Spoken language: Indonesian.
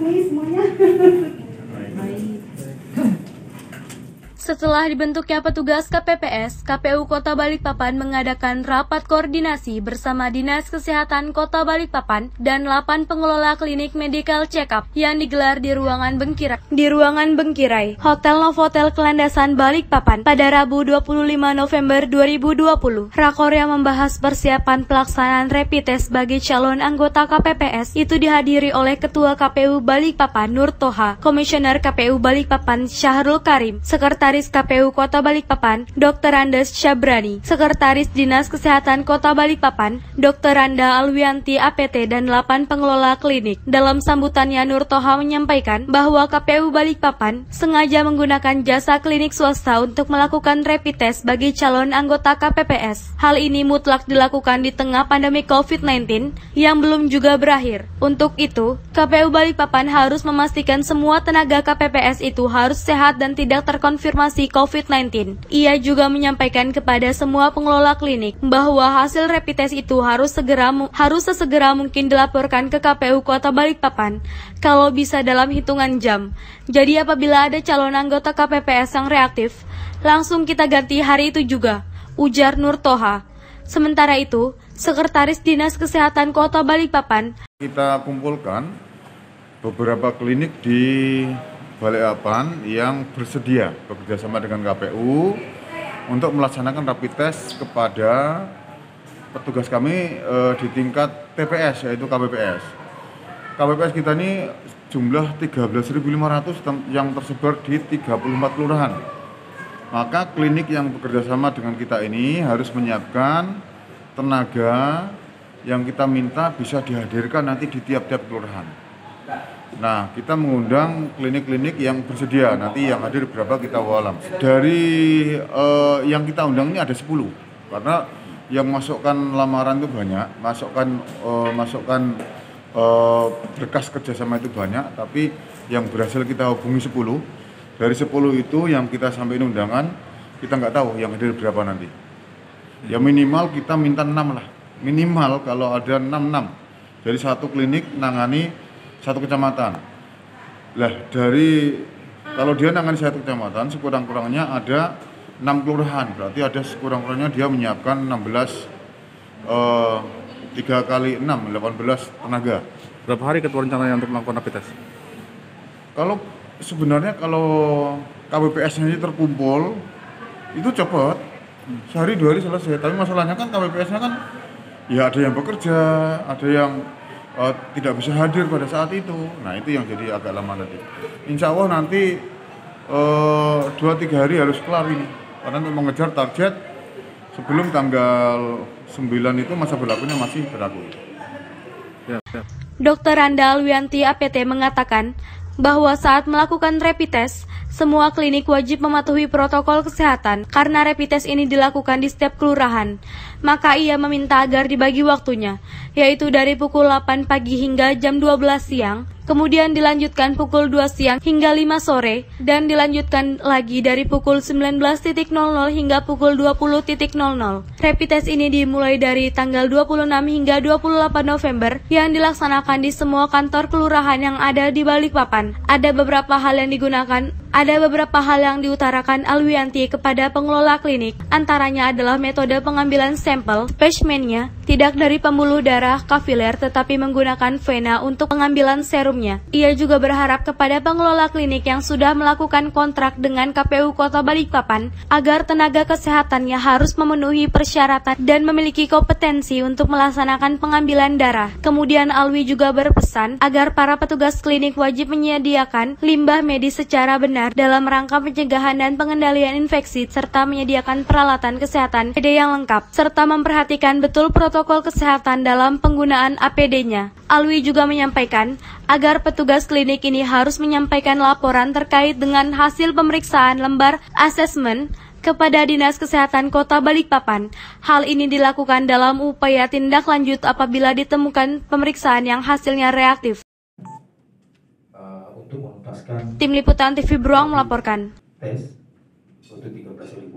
Semuanya. Setelah dibentuknya petugas KPPS, KPU Kota Balikpapan mengadakan rapat koordinasi bersama Dinas Kesehatan Kota Balikpapan dan 8 pengelola klinik medical check-up yang digelar di ruangan Bengkirai, Hotel Novotel Kelandasan Balikpapan pada Rabu 25 November 2020. Rakor yang membahas persiapan pelaksanaan rapid test bagi calon anggota KPPS itu dihadiri oleh Ketua KPU Balikpapan Nur Toha, Komisioner KPU Balikpapan Syahrul Karim, Sekretaris KPU Kota Balikpapan, Dr. Andes Syabrani, Sekretaris Dinas Kesehatan Kota Balikpapan, Dr. Randa Alwianti APT, dan 8 pengelola klinik. Dalam sambutannya, Nur Toha menyampaikan bahwa KPU Balikpapan sengaja menggunakan jasa klinik swasta untuk melakukan rapid test bagi calon anggota KPPS. Hal ini mutlak dilakukan di tengah pandemi COVID-19 yang belum juga berakhir. Untuk itu, KPU Balikpapan harus memastikan semua tenaga KPPS itu harus sehat dan tidak terkonfirmasi COVID-19. Ia juga menyampaikan kepada semua pengelola klinik bahwa hasil rapid test itu harus sesegera mungkin dilaporkan ke KPU Kota Balikpapan, kalau bisa dalam hitungan jam. Jadi apabila ada calon anggota KPPS yang reaktif, langsung kita ganti hari itu juga, ujar Nur Toha. Sementara itu, Sekretaris Dinas Kesehatan Kota Balikpapan, kita kumpulkan beberapa klinik di Balikpapan yang bersedia bekerjasama dengan KPU untuk melaksanakan rapid test kepada petugas kami di tingkat TPS, yaitu KPPS. KPPS kita ini jumlah 13.500 yang tersebar di 34 kelurahan. Maka klinik yang bekerjasama dengan kita ini harus menyiapkan tenaga yang kita minta bisa dihadirkan nanti di tiap-tiap kelurahan. Nah, kita mengundang klinik-klinik yang bersedia, nanti yang hadir berapa kita walam. Dari yang kita undang ini ada 10, karena yang masukkan lamaran itu banyak, masukkan berkas kerjasama itu banyak, tapi yang berhasil kita hubungi 10. Dari 10 itu yang kita sampaikan undangan, kita nggak tahu yang hadir berapa nanti. Ya minimal kita minta 6 lah, minimal kalau ada 6. Jadi satu klinik nangani satu kecamatan. Lah kalau dia nangani satu kecamatan, sekurang-kurangnya ada 6 kelurahan. Berarti ada sekurang-kurangnya dia menyiapkan 16 3 kali 6, 18 tenaga. Berapa hari ketua rencananya untuk melakukan rapid test? Sebenarnya kalau KPPS-nya ini terkumpul itu cepat, sehari 2 hari selesai. Tapi masalahnya kan KPPS-nya kan ya ada yang bekerja, ada yang tidak bisa hadir pada saat itu. Nah itu yang jadi agak lama nanti. Insya Allah nanti 2-3 hari harus kelar ini, karena untuk mengejar target sebelum tanggal 9 itu masa berlakunya masih berlaku. Dr. Randa Alwianti APT mengatakan bahwa saat melakukan rapid test, semua klinik wajib mematuhi protokol kesehatan karena rapid test ini dilakukan di setiap kelurahan. Maka ia meminta agar dibagi waktunya, yaitu dari pukul 8 pagi hingga jam 12 siang, kemudian dilanjutkan pukul 2 siang hingga 5 sore, dan dilanjutkan lagi dari pukul 19.00 hingga pukul 20.00. Rapid test ini dimulai dari tanggal 26 hingga 28 November yang dilaksanakan di semua kantor kelurahan yang ada di Balikpapan. Ada beberapa hal yang diutarakan Alwianti kepada pengelola klinik, antaranya adalah metode pengambilan sampel, spesimennya tidak dari pembuluh darah kapiler tetapi menggunakan vena untuk pengambilan serumnya. Ia juga berharap kepada pengelola klinik yang sudah melakukan kontrak dengan KPU Kota Balikpapan agar tenaga kesehatannya harus memenuhi persyaratan dan memiliki kompetensi untuk melaksanakan pengambilan darah. Kemudian Alwi juga berpesan agar para petugas klinik wajib menyediakan limbah medis secara benar dalam rangka pencegahan dan pengendalian infeksi serta menyediakan peralatan kesehatan APD yang lengkap serta memperhatikan betul protokol kesehatan dalam penggunaan APD-nya. Alwi juga menyampaikan agar petugas klinik ini harus menyampaikan laporan terkait dengan hasil pemeriksaan lembar asesmen kepada Dinas Kesehatan Kota Balikpapan. Hal ini dilakukan dalam upaya tindak lanjut apabila ditemukan pemeriksaan yang hasilnya reaktif. Tim Liputan TV Beruang melaporkan. Tes untuk 13.000